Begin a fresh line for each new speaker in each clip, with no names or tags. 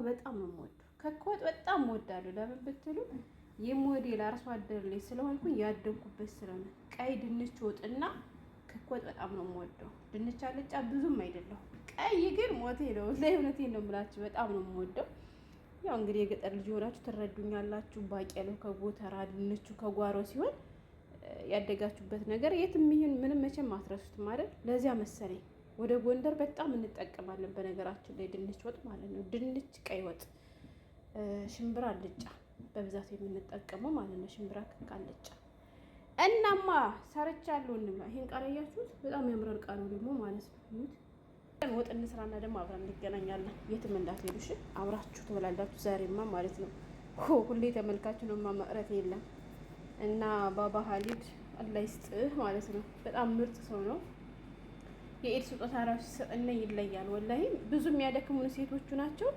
በጣም ነው የምወደው። ከወጥ በጣም እወዳለሁ። ለምን ብትሉ የሞዴል አርሶ አደር ላይ ስለሆንኩኝ ያደግኩበት ስለሆነ ቀይ ድንች ወጥና ከወጥ በጣም ነው የምወደው። ድንች አልጫ ብዙም አይደለሁ፣ ቀይ ግን ሞቴ ነው። እውነቴን ነው የምላችሁ፣ በጣም ነው የምወደው። ያው እንግዲህ የገጠር ልጅ ሆናችሁ ትረዱኛላችሁ። ባቄላው ከጎተራ ድንቹ ከጓሮ ሲሆን ያደጋችሁበት ነገር የትም ይሁን ምንም መቼም አትረሱትም አይደል? ለዚያ መሰለኝ ወደ ጎንደር በጣም እንጠቀማለን። በነገራችን ላይ ድንች ወጥ ማለት ነው። ድንች፣ ቀይ ወጥ፣ ሽምብራ አልጫ በብዛት የምንጠቀመው ማለት ነው። ሽምብራ ክክ አልጫ። እናማ ሰርቻለሁ እንብላ። ይሄን ቃል ያያችሁት በጣም ያምራል ቃሉ ደግሞ ማለት ነው። ወጥ እንስራና ደግሞ አብረን እንገናኛለን። የትም እንዳትሄዱ እሺ። አብራችሁ ትበላላችሁ ዛሬማ ማለት ነው። ሁሌ ተመልካቹ ነው መቅረት የለም። እና ባባ ሀሊድ አላህ ይስጥህ ማለት ነው። በጣም ምርጥ ሰው ነው። የኢድ ስጦታ ራሱ ሲሰጠን ይለያል። ወላሂ ብዙ የሚያደክሙን ሴቶቹ ናቸው።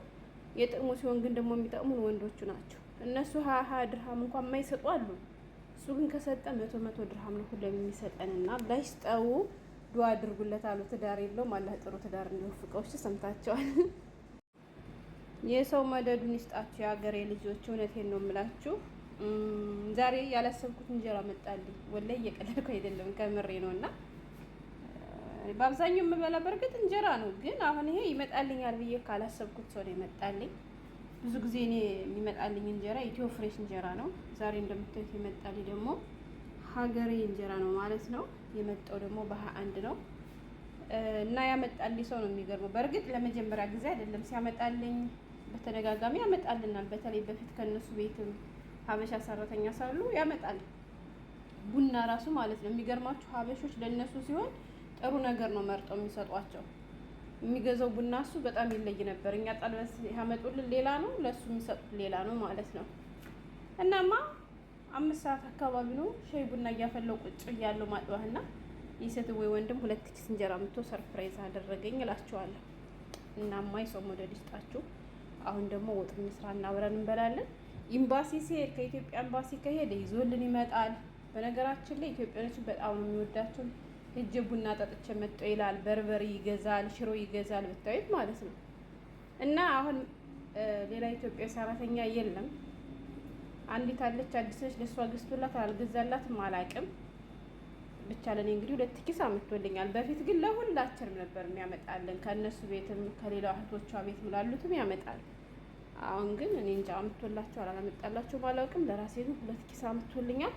የጥቅሙ ሲሆን ግን ደግሞ የሚጠቅሙን ወንዶቹ ናቸው። እነሱ 20 ድርሃም እንኳን የማይሰጡ አሉ። እሱ ግን ከሰጠ 100 ድርሃም ነው ሁሌም የሚሰጠንና አላህ ይስጠው። ዱአ አድርጉለት አሉ። ትዳር የለውም። አላህ ጥሩ ትዳር እንዲወፍቀው። እሺ ሰምታችኋል። የሰው መደዱን ይስጣችሁ የሀገሬ ልጆች። እውነቴን ነው የምላችሁ። ዛሬ ያላሰብኩት እንጀራ መጣልኝ። ወላሂ እየቀለድኩ አይደለም፣ ከምሬ ነው። እና በአብዛኛው የምበላ በርግጥ እንጀራ ነው፣ ግን አሁን ይሄ ይመጣልኛል ብዬ ካላሰብኩት ሰው ነው ይመጣልኝ። ብዙ ጊዜ እኔ የሚመጣልኝ እንጀራ ኢትዮ ፍሬሽ እንጀራ ነው። ዛሬ እንደምታዩት የመጣልኝ ደግሞ ሀገሬ እንጀራ ነው ማለት ነው። የመጣው ደግሞ በ21 ነው እና ያመጣልኝ ሰው ነው የሚገርመው። በእርግጥ ለመጀመሪያ ጊዜ አይደለም ሲያመጣልኝ፣ በተደጋጋሚ ያመጣልናል። በተለይ በፊት ከነሱ ቤትም ሀበሻ ሰራተኛ ሳሉ ያመጣል ቡና ራሱ ማለት ነው። የሚገርማችሁ ሀበሾች ለነሱ ሲሆን ጥሩ ነገር ነው መርጠው የሚሰጧቸው። የሚገዛው ቡና እሱ በጣም ይለይ ነበር። እኛ ጠልበስ ያመጡልን ሌላ ነው፣ ለሱ የሚሰጡት ሌላ ነው ማለት ነው። እናማ 5 ሰዓት አካባቢ ነው ሻይ ቡና እያፈለው ቁጭ እያለው ማጥባህና የሴትወይ ወንድም 2 ኪስ እንጀራ መጥቶ ሰርፕራይዝ አደረገኝ እላችኋለሁ። እናማ የሰው ሞዴል ይስጣችሁ። አሁን ደግሞ ወጥ እንስራና አብረን እንበላለን። ኤምባሲ ሲሄድ ከኢትዮጵያ ኤምባሲ ከሄደ ይዞልን ይመጣል። በነገራችን ላይ ኢትዮጵያኖች በጣም ነው የሚወዳቸው። ሂጅ ቡና ጠጥቼ መጥቶ ይላል። በርበሬ ይገዛል፣ ሽሮ ይገዛል፣ ብታዩት ማለት ነው። እና አሁን ሌላ ኢትዮጵያ ሰራተኛ የለም። አንዲት አለች አዲስ ነች። ለሷ ገዝቶላት አልገዛላትም አላውቅም። ብቻ ለኔ እንግዲህ 2 ኪስ አመጥቶልኛል። በፊት ግን ለሁላችንም ነበር የሚያመጣልን። ከነሱ ቤትም ከሌላ እህቶቿ ቤት ምላሉትም ያመጣል። አሁን ግን እኔ እንጃ አምጥቶላቸው አላመጣላቸው ባላውቅም፣ ለራሴ ግን 2 ኪስ አምጥቶልኛል።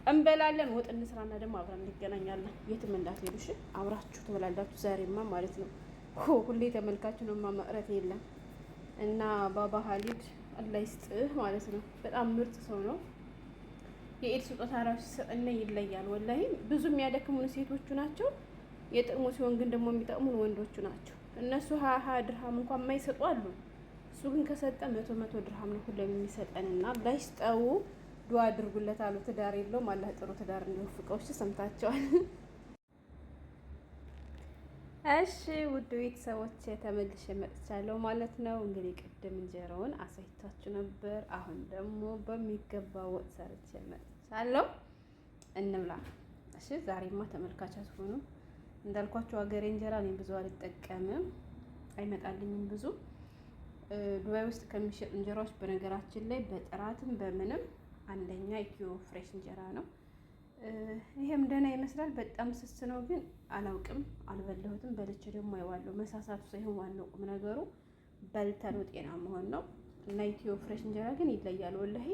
እንበላለን። ወጥ እንስራና ደግሞ አብረን እንገናኛለን። የትም እንዳትሄዱ እሺ። አብራችሁ ትበላላችሁ ዛሬማ ማለት ነው። ሁሌ ተመልካቹ ነው መቅረት የለም። እና ባባ ሀሊድ አላህ ይስጥህ ማለት ነው። በጣም ምርጥ ሰው ነው። የኢድ ስጦታ ራሱ ሲሰጠን ይለያል። ወላሂ ብዙ የሚያደክሙን ሴቶቹ ናቸው። የጥቅሙ ሲሆን ግን ደግሞ የሚጠቅሙን ወንዶቹ ናቸው። እነሱ 20 ድርሃም እንኳን የማይሰጡ አሉ። እሱ ግን ከሰጠ 100 ድርሃም ነው ሁሌም የሚሰጠንና አላህ ይስጠው። ዱአ አድርጉለት አሉ። ትዳር የለውም። አላህ ጥሩ ትዳር እንዲወፍቀው። እሺ ሰምታችኋል። እሺ ውድ ቤተሰቦች ተመልሼ መጥቻለሁ ማለት ነው። እንግዲህ ቅድም እንጀራውን አሳይታችሁ ነበር። አሁን ደግሞ በሚገባ ወጥ ሰርቼ መጥቻለሁ። እንብላ እሺ። ዛሬማ ተመልካች አትሆኑ። እንዳልኳችሁ ሀገሬ እንጀራ እኔ ብዙ አልጠቀምም፣ አይመጣልኝም ብዙ። ዱባይ ውስጥ ከሚሸጡ እንጀራዎች በነገራችን ላይ በጥራትም በምንም አንደኛ ኢትዮ ፍሬሽ እንጀራ ነው። ይሄም ደህና ይመስላል። በጣም ስስ ነው ግን አላውቅም፣ አልበላሁትም። በልቼ ደግሞ አይዋለሁ። መሳሳቱ ሳይሆን ዋናው ቁም ነገሩ በልተነው ጤና መሆን ነው። እና ኢትዮ ፍሬሽ እንጀራ ግን ይለያል ወላሂ።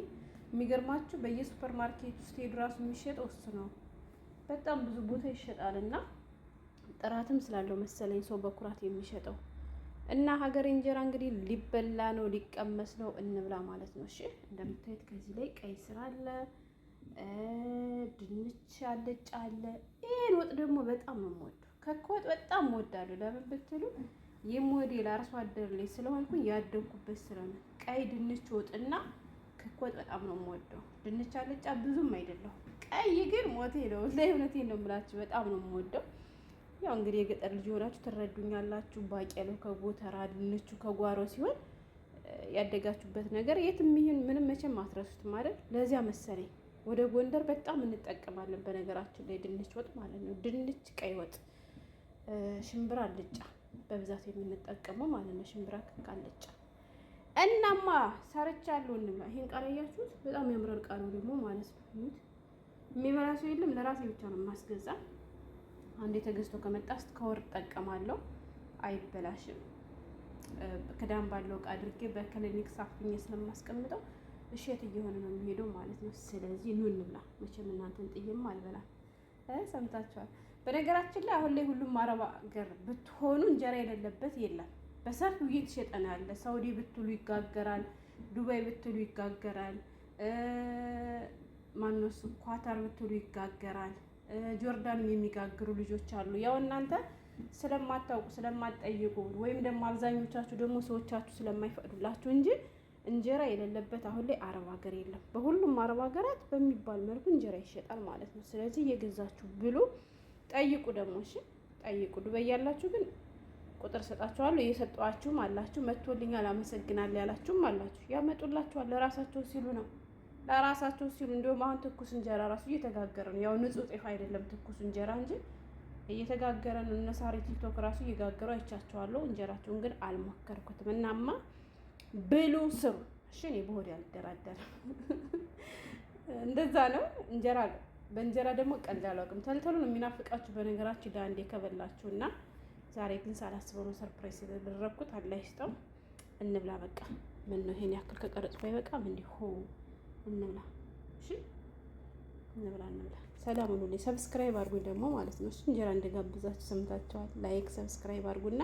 የሚገርማችሁ በየሱፐር ማርኬት ውስጥ ሄዱ ራሱ የሚሸጠው እሱ ነው። በጣም ብዙ ቦታ ይሸጣል እና ጥራትም ስላለው መሰለኝ ሰው በኩራት የሚሸጠው። እና ሀገሬ እንጀራ እንግዲህ ሊበላ ነው፣ ሊቀመስ ነው። እንብላ ማለት ነው። እሺ እንደምታዩት ከዚህ ላይ ቀይ ስር አለ፣ ድንች አልጫ አለ። ይሄን ወጥ ደግሞ በጣም ነው የምወደው። ከወጥ በጣም እወዳለሁ። ለምን ብትሉ የሞዴል አርሶ አደር ላይ ስለሆንኩኝ ያደግኩበት ስለሆነ ቀይ ድንች ወጥና ከወጥ በጣም ነው የምወደው። ድንች አልጫ ብዙም አይደለሁ፣ ቀይ ግን ሞቴ ነው። ለእውነቴን ነው የምላችሁ፣ በጣም ነው የምወደው። ያው እንግዲህ የገጠር ልጅ ሆናችሁ ትረዱኛላችሁ። ባቄላው ከጎተራ ድንቹ ከጓሮ ሲሆን ያደጋችሁበት ነገር የትም ይሁን ምንም መቼም አትረሱትም አይደል? ለዚያ መሰለኝ ወደ ጎንደር በጣም እንጠቀማለን። በነገራችን ላይ ድንች ወጥ ማለት ነው። ድንች፣ ቀይ ወጥ፣ ሽምብራ አልጫ በብዛት የምንጠቀመው ማለት ነው። ሽምብራ ክክ አልጫ እናማ ሰርቻለሁ እንብላ። ይሄን ቃል አያችሁት? በጣም ያምራል ቃሉ ደግሞ ማለት ነው። የሚበላ ሰው የለም። ለራሴ ብቻ ነው የማስገዛ። አንዴ ተገዝቶ ከመጣ እስከ ወር እጠቀማለሁ። አይበላሽም። ክዳን ባለው እቃ አድርጌ በክሊኒክ ሳፍኜ ስለማስቀምጠው እሸት እየሆነ ነው የሚሄደው ማለት ነው። ስለዚህ ኑ እንብላ። መቼም እናንተን ጥዬም አልበላም። ሰምታችኋል። በነገራችን ላይ አሁን ላይ ሁሉም አረብ ሀገር ብትሆኑ እንጀራ የሌለበት የለም። በሰፊው እየተሸጠ ነው ያለ። ሳውዲ ብትሉ ይጋገራል፣ ዱባይ ብትሉ ይጋገራል፣ ማነው ኳታር ብትሉ ይጋገራል። ጆርዳንም የሚጋግሩ ልጆች አሉ። ያው እናንተ ስለማታውቁ ስለማትጠይቁ፣ ወይም ደግሞ አብዛኞቻችሁ ደግሞ ሰዎቻችሁ ስለማይፈቅዱላችሁ እንጂ እንጀራ የሌለበት አሁን ላይ አረብ ሀገር የለም። በሁሉም አረብ ሀገራት በሚባል መልኩ እንጀራ ይሸጣል ማለት ነው። ስለዚህ እየገዛችሁ ብሉ። ጠይቁ ደግሞ እሺ፣ ጠይቁ። ዱባይ ያላችሁ ግን ቁጥር ሰጣችኋለሁ። እየሰጧችሁም አላችሁ። መጥቶልኛል አመሰግናለሁ ያላችሁም አላችሁ። ያመጡላችኋል። ለራሳቸው ሲሉ ነው፣ ለራሳቸው ሲሉ። እንደውም አሁን ትኩስ እንጀራ ራሱ እየተጋገረ ነው። ያው ንጹህ ጤፍ አይደለም ትኩስ እንጀራ እንጂ እየተጋገረ ነው። እነ ሳሪ ቲክቶክ ራሱ እየጋገሩ አይቻቸዋለሁ። እንጀራቸውን ግን አልሞከርኩትም። እናማ ብሉ ስሩ። እሺ እኔ በሆዴ አልደራደርም። እንደዛ ነው። እንጀራ በእንጀራ ደግሞ ቀልድ አላውቅም። ተልተሉ ነው የሚናፍቃችሁ በነገራችሁ ለአንዴ ከበላችሁ እና ዛሬ ግን ሳላስበው ነው ሰርፕራይዝ የተደረግኩት። አላህ ይስጠው። እንብላ በቃ። ምን ነው ይሄን ያክል ከቀረጽኩ አይበቃም? እንዲሁ እንብላ። እሺ እንብላ። ሰላም ሁኑልኝ። ሰብስክራይብ አድርጉኝ ደግሞ ማለት ነው። እሱ እንጀራ እንደጋብዛችሁ ሰምታችኋል። ላይክ ሰብስክራይብ አድርጉና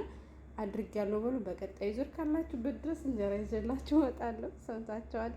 አድርግ ያለው በሉ። በቀጣይ ዙር ካላችሁ ብድረስ እንጀራ ይዘላችሁ እመጣለሁ። ሰምታችኋል።